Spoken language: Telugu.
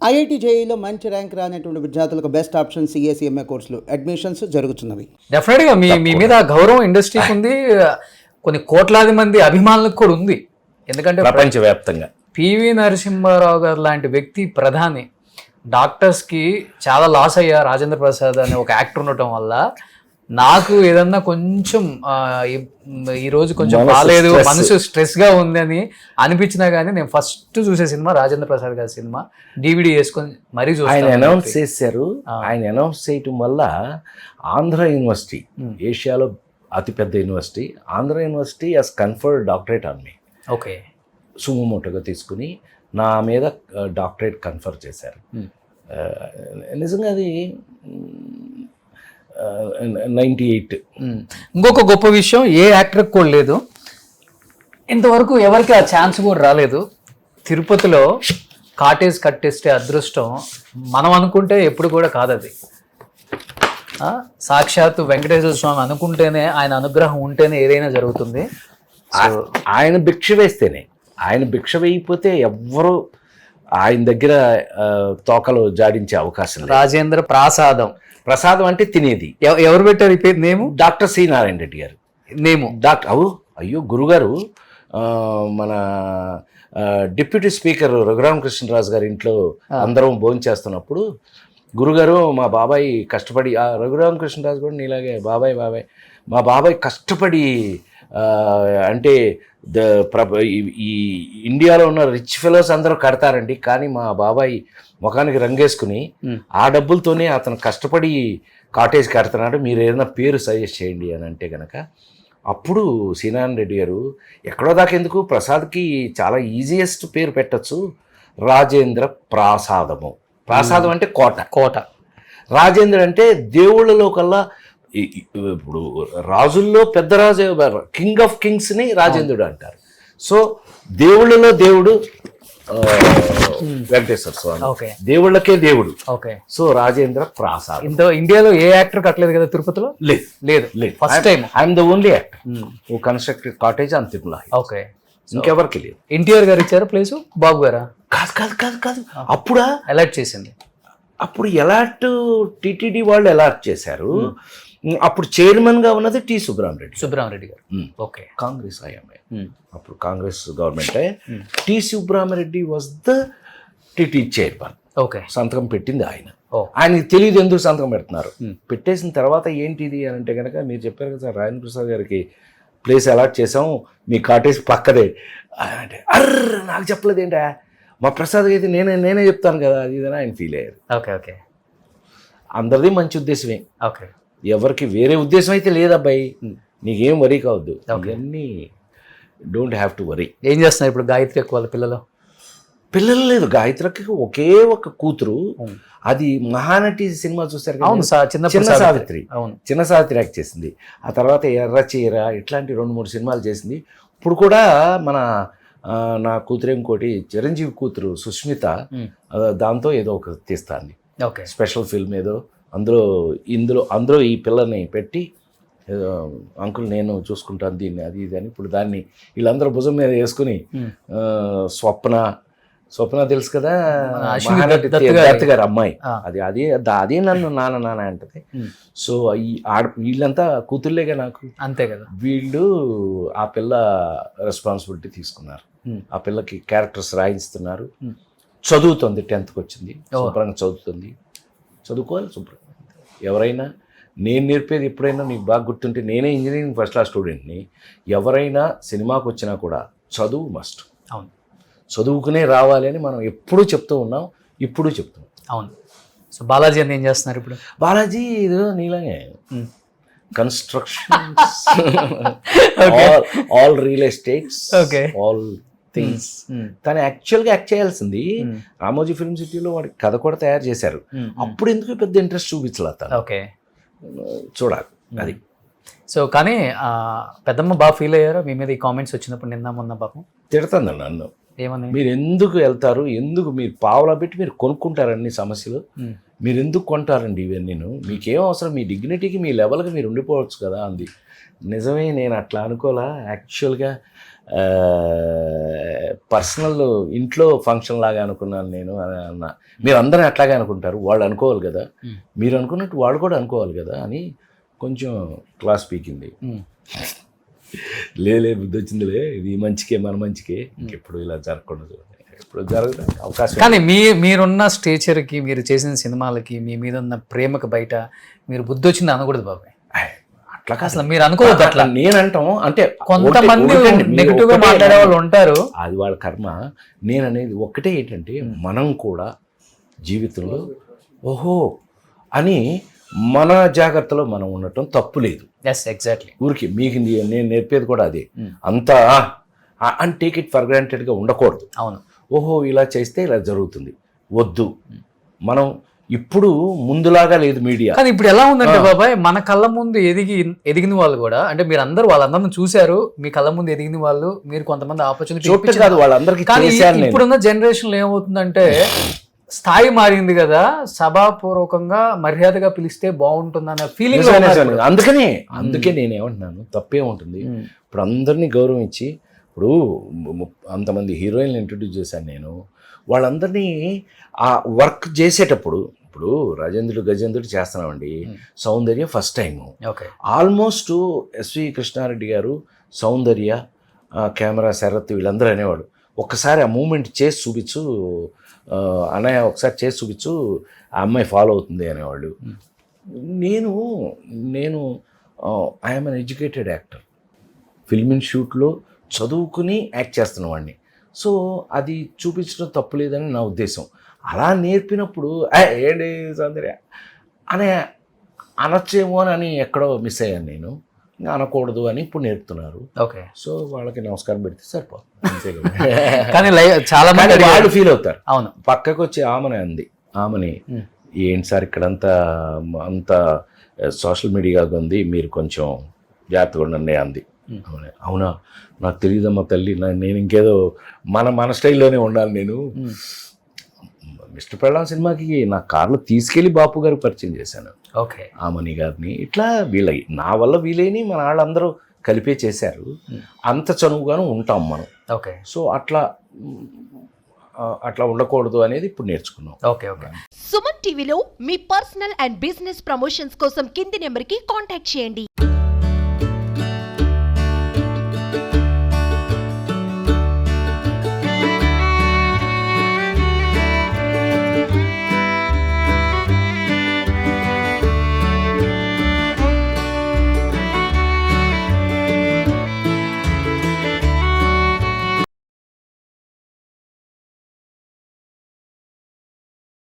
ఐఐటి జేఈలో మంచి ర్యాంక్ రానటువంటి విద్యార్థులకు బెస్ట్ ఆప్షన్ సిఎస్ఈఎంఏ కోర్సులు అడ్మిషన్స్ జరుగుతున్నవి. డెఫినెట్గా మీ మీద గౌరవం ఇండస్ట్రీకి ఉంది, కొన్ని కోట్లాది మంది అభిమానులకు కూడా ఉంది. ఎందుకంటే ప్రపంచవ్యాప్తంగా పివి నరసింహారావు గారు లాంటి వ్యక్తి ప్రధాని, డాక్టర్స్కి చాలా లాస్ అయ్యా రాజేంద్ర ప్రసాద్ అనే ఒక యాక్టర్ ఉండటం వల్ల. నాకు ఏదన్నా కొంచెం ఈరోజు కొంచెం బాగాలేదు, మనసు స్ట్రెస్గా ఉంది అని అనిపించినా కానీ నేను ఫస్ట్ చూసే సినిమా రాజేంద్ర ప్రసాద్ గారి సినిమా. DVD వేసుకొని మరీ చూస్తాను. ఆయన అనౌన్స్ చేశారు. ఆయన అనౌన్స్ చేయటం వల్ల ఆంధ్ర యూనివర్సిటీ, ఏషియాలో అతిపెద్ద university, Andhra university has conferred doctorate on me. Okay, సుమోటోగా తీసుకుని నా మీద డాక్టరేట్ కన్ఫర్ చేశారు. నిజంగా అది 98. ఇంకొక గొప్ప విషయం, ఏ యాక్టర్కి కూడా లేదు ఇంతవరకు, ఎవరికి ఆ ఛాన్స్ కూడా రాలేదు. తిరుపతిలో కాటేజ్ కట్టేస్తే అదృష్టం మనం అనుకుంటే ఎప్పుడు కూడా కాదు అది. సాక్షాత్తు వెంకటేశ్వర స్వామి అనుకుంటేనే, ఆయన అనుగ్రహం ఉంటేనే ఏదైనా జరుగుతుంది. ఆయన భిక్ష వేస్తేనే, ఆయన భిక్ష వేయకపోతే ఎవ్వరూ ఆయన దగ్గర తోకలు జాడించే అవకాశం లేదు. రాజేంద్ర ప్రసాదం అంటే తినేది. ఎవరు పెట్టారు ఈ పేరు? నేము డాక్టర్ సి నారాయణ రెడ్డి గారు. నేము అయ్యో గురుగారు, మన డిప్యూటీ స్పీకర్ రఘురామకృష్ణరాజు గారి ఇంట్లో అందరం భోజనం చేస్తున్నప్పుడు గురుగారు, మా బాబాయ్ కష్టపడి, రఘురామకృష్ణరాజు కూడా నీలాగే బాబాయ్ మా బాబాయ్ కష్టపడి, అంటే ఈ ఇండియాలో ఉన్న రిచ్ ఫెలోస్ అందరూ కడతారండి, కానీ మా బాబాయ్ ముఖానికి రంగేసుకుని ఆ డబ్బులతోనే అతను కష్టపడి కాటేజ్ కడుతున్నాడు, మీరు ఏదైనా పేరు సజెస్ట్ చేయండి అని అంటే కనుక, అప్పుడు సీనారాయణ రెడ్డి గారు, ఎక్కడో దాకా ఎందుకు, ప్రసాద్కి చాలా ఈజియెస్ట్ పేరు పెట్టచ్చు, రాజేంద్ర ప్రాసాదము. ప్రాసాదం అంటే కోట. రాజేంద్ర అంటే దేవుళ్ళలో కల్లా, ఇప్పుడు రాజుల్లో పెద్ద రాజు, కింగ్ ఆఫ్ కింగ్స్ని రాజేంద్రుడు అంటారు. సో దేవుళ్ళలో దేవుడు వెంకటేశ్వర స్వామి, దేవుళ్ళకే దేవుడు. సో రాజేంద్ర ప్రాసాద్. ఇండియాలో ఏ యాక్టర్ కట్టలేదు కదా తిరుపతిలో? లేదు. First time I'm the only actor who constructed cottage on Tirumala. Okay, ఇంకెవరికి లేదు. ఎన్టీఆర్ గారు ఇచ్చారా ప్లేస్? బాబు గారా? కాదు. అప్పుడా అలాట్ చేసింది. అప్పుడు ఎలాట్ టీటీడీ వాళ్ళు ఎలాట్ చేశారు. అప్పుడు చైర్మన్ గా ఉన్నది టి సుబ్రహ్మరెడ్డి గారు. ఓకే, కాంగ్రెస్ ఐఎంఏ, అప్పుడు Congress government. T Subrahma Reddy was the TT chairman. Okay, సంతకం పెట్టింది ఆయన. ఆయనకి తెలియదు ఎందుకు సంతకం పెడుతున్నారు. పెట్టేసిన తర్వాత ఏంటిది అని అంటే కనుక, మీరు చెప్పారు కదా సార్, రాజేంద్ర ప్రసాద్ గారికి ప్లేస్ అలాట్ చేసాం, మీ కాటేజ్ పక్కదే అంటే, నాకు చెప్పలేదు ఏంటా, మా ప్రసాద్ అయితే నేనే చెప్తాను కదా, అది ఇదని ఆయన ఫీల్ అయ్యారు. ఓకే, అందరిది మంచి ఉద్దేశమే. ఓకే, ఎవరికి వేరే ఉద్దేశం అయితే లేదబ్బాయి, నీకేం వరీ కావద్దు, ఇవన్నీ డోంట్ హ్యావ్ టు వరీ. ఏం చేస్తున్నారు ఇప్పుడు గాయత్రి వాళ్ళ పిల్లలు లేదు, గాయత్రికి ఒకే ఒక కూతురు. అది మహానటి సినిమా చూస్తారు కదా, చిన్న సావిత్రి యాక్ట్ చేసింది. ఆ తర్వాత ఎర్ర చీర, ఇట్లాంటి 2-3 సినిమాలు చేసింది. ఇప్పుడు కూడా నా కూతురు ఇంకోటి చిరంజీవి కూతురు సుష్మిత, దాంతో ఏదో ఒక తీస్తాను, స్పెషల్ ఫిల్మ్ ఏదో, అందులో ఈ పిల్లని పెట్టి, అంకుల్ నేను చూసుకుంటాను దీన్ని, అది ఇది అని. ఇప్పుడు దాన్ని వీళ్ళందరూ భుజం మీద వేసుకుని, స్వప్న తెలుసు కదా, దత్ గారి అమ్మాయి, అదే నన్ను నాన్న అంటది. సో వీళ్ళంతా కూతుర్లేగా నాకు, అంతే కదా. వీళ్ళు ఆ పిల్ల రెస్పాన్సిబిలిటీ తీసుకున్నారు, ఆ పిల్లకి క్యారెక్టర్స్ రాయిస్తున్నారు. చదువుతుంది, 10th వచ్చింది, శుభ్రంగా చదువుతుంది. చదువుకోవాలి శుభ్రంగా. ఎవరైనా నేను నేర్పేది ఎప్పుడైనా నీకు బాగా గుర్తుంటే, నేనే ఇంజనీరింగ్ ఫస్ట్ క్లాస్ స్టూడెంట్ని, ఎవరైనా సినిమాకి వచ్చినా కూడా చదువు మస్ట్. అవును, చదువుకునే రావాలి అని మనం ఎప్పుడూ చెప్తూ ఉన్నాం, ఇప్పుడు చెప్తున్నాం. అవును. సో బాలాజీ అని ఏం చేస్తున్నారు ఇప్పుడు? బాలాజీ ఏదో నీలాగే construction, all real estates, all things. తను యాక్చువల్గా యాక్ట్ చేయాల్సింది రామోజీ ఫిల్మ్ సిటీలో వాడికి కథ కూడా తయారు చేశారు. అప్పుడు ఎందుకు పెద్ద ఇంట్రెస్ట్ చూపించలేదు. ఓకే, చూడాలి అది. సో కానీ పెద్దమ్మ బాగా ఫీల్ అయ్యారు మీ మీద ఈ కామెంట్స్ వచ్చినప్పుడు? నిన్న మొన్న పాపం తిడుతుంది నన్ను, ఏమని, మీరు ఎందుకు వెళ్తారు, ఎందుకు మీరు పావులా పెట్టి మీరు కొనుక్కుంటారన్ని సమస్యలు, మీరు ఎందుకు కొంటారండి ఇవన్నీ, మీకేం అవసరం, మీ డిగ్నిటీకి మీ లెవెల్కి మీరు ఉండిపోవచ్చు కదా అంది. నిజమే, నేను అట్లా అనుకోలా. యాక్చువల్గా పర్సనల్ ఇంట్లో ఫంక్షన్ లాగా అనుకున్నాను నేను అని అన్నా. మీరు అందరూ అట్లాగే అనుకుంటారు, వాళ్ళు అనుకోవాలి కదా, మీరు అనుకున్నట్టు వాళ్ళు కూడా అనుకోవాలి కదా అని కొంచెం క్లాస్ పీకింది. లే బుద్ధి వచ్చిందిలే, ఇది మంచికే, మన మంచికే, ఇంకెప్పుడు ఇలా జరగకూడదు, ఇప్పుడు జరగడానికి అవకాశం. కానీ మీరున్న స్టేచర్కి, మీరు చేసిన సినిమాలకి, మీ మీద ఉన్న ప్రేమకు బయట మీరు బుద్ధి వచ్చింది అనకూడదు బాబాయ్. అట్లా అసలు మీరు అనుకోవద్దు అట్లా. నేనంటాం అంటే కొంతమంది నెగిటివ్ గా మాట్లాడే వాళ్ళు ఉంటారు, అది వాళ్ళ కర్మ. నేననేది ఒక్కటే ఏంటంటే, మనం కూడా జీవితంలో ఓహో అని మన జాగ్రత్తలో మనం ఉండటం తప్పు లేదు. Yes, exactly. ఊరికి మీకు నేను నేర్పేది కూడా అదే. అంతా అండ్ టేక్ ఇట్ ఫర్ గ్రాంటెడ్గా ఉండకూడదు. అవును. ఓహో ఇలా చేస్తే ఇలా జరుగుతుంది, వద్దు. మనం ఇప్పుడు ముందులాగా లేదు మీడియా. కానీ ఇప్పుడు ఎలా ఉందంటే బాబాయ్, మన కళ్ళ ముందు ఎదిగిన వాళ్ళు కూడా, అంటే మీరు అందరూ వాళ్ళందరిని చూశారు, మీ కళ్ళ ముందు ఎదిగిన వాళ్ళు, మీరు కొంతమంది ఆపర్చునిటీ కాదు వాళ్ళందరికీ. కానీ ఇప్పుడున్న జనరేషన్ లో ఏమవుతుందంటే, స్థాయి మారింది కదా, సభాపూర్వకంగా మర్యాదగా పిలిస్తే బాగుంటుందన్న ఫీలింగ్. అందుకే నేనేమంటున్నాను, తప్పే ఉంటుంది. ఇప్పుడు అందరినీ గౌరవించి, ఇప్పుడు అంతమంది హీరోయిన్లు ఇంట్రడ్యూస్ చేశాను నేను, వాళ్ళందరినీ ఆ వర్క్ చేసేటప్పుడు, ఇప్పుడు రాజేంద్రుడు గజేంద్రుడు చేస్తున్నామండి, Soundarya first time. Almost SV Krishna Reddy garu, Soundarya, camera Sarath, వీళ్ళందరూ అనేవాడు, ఒక్కసారి ఆ మూమెంట్ చేసి చూపించు అన్నయ్య, ఒకసారి చేసి చూపించు, ఆ అమ్మాయి ఫాలో అవుతుంది అనేవాళ్ళు. నేను I'm an educated actor, film ఇన్స్టిట్యూట్లో చదువుకుని యాక్ట్ చేస్తున్న వాడిని. సో అది చూపించడం తప్పులేదని నా ఉద్దేశం. అలా నేర్పినప్పుడు ఏంటి సౌందర్య అనే అనొచ్చేమో అని ఎక్కడో మిస్ అయ్యాను నేను, ఇంకా అనకూడదు అని ఇప్పుడు నేర్పుతున్నారు. ఓకే. సో వాళ్ళకి నమస్కారం పెడితే సరిపోతుంది, అంతే కదా. కానీ చాలా మంది వాళ్ళు ఫీల్ అవుతారు. అవును. పక్కకు వచ్చి ఆమెనే అంది, ఆమెని ఏంటి సార్ ఇక్కడంతా అంతా సోషల్ మీడియా ఉంది, మీరు కొంచెం జాగ్రత్తగా ఉండండి అంది. అవునా, నాకు తెలియదమ్మా తల్లి, నేను ఇంకేదో మన స్టైల్లోనే ఉండాలి. నేను మిస్టర్ పెళ్ళాం సినిమాకి నా కార్లో తీసుకెళ్ళి బాపు గారికి పరిచయం చేశాను. ఓకే. ఆమని గారిని, ఇట్లా వీళ్ళకి నా వల్ల వీలైన మన వాళ్ళందరూ కలిపే చేశారు. అంత చనువుగాను ఉంటాం మనం. ఓకే. సో అట్లా ఉండకూడదు అనేది ఇప్పుడు నేర్చుకున్నాం. ఓకే. ఓకే. సుమన్ టీవీలో మీ పర్సనల్ అండ్ బిజినెస్ ప్రమోషన్స్ కోసం కింది నెంబర్కి కాంటాక్ట్ చేయండి.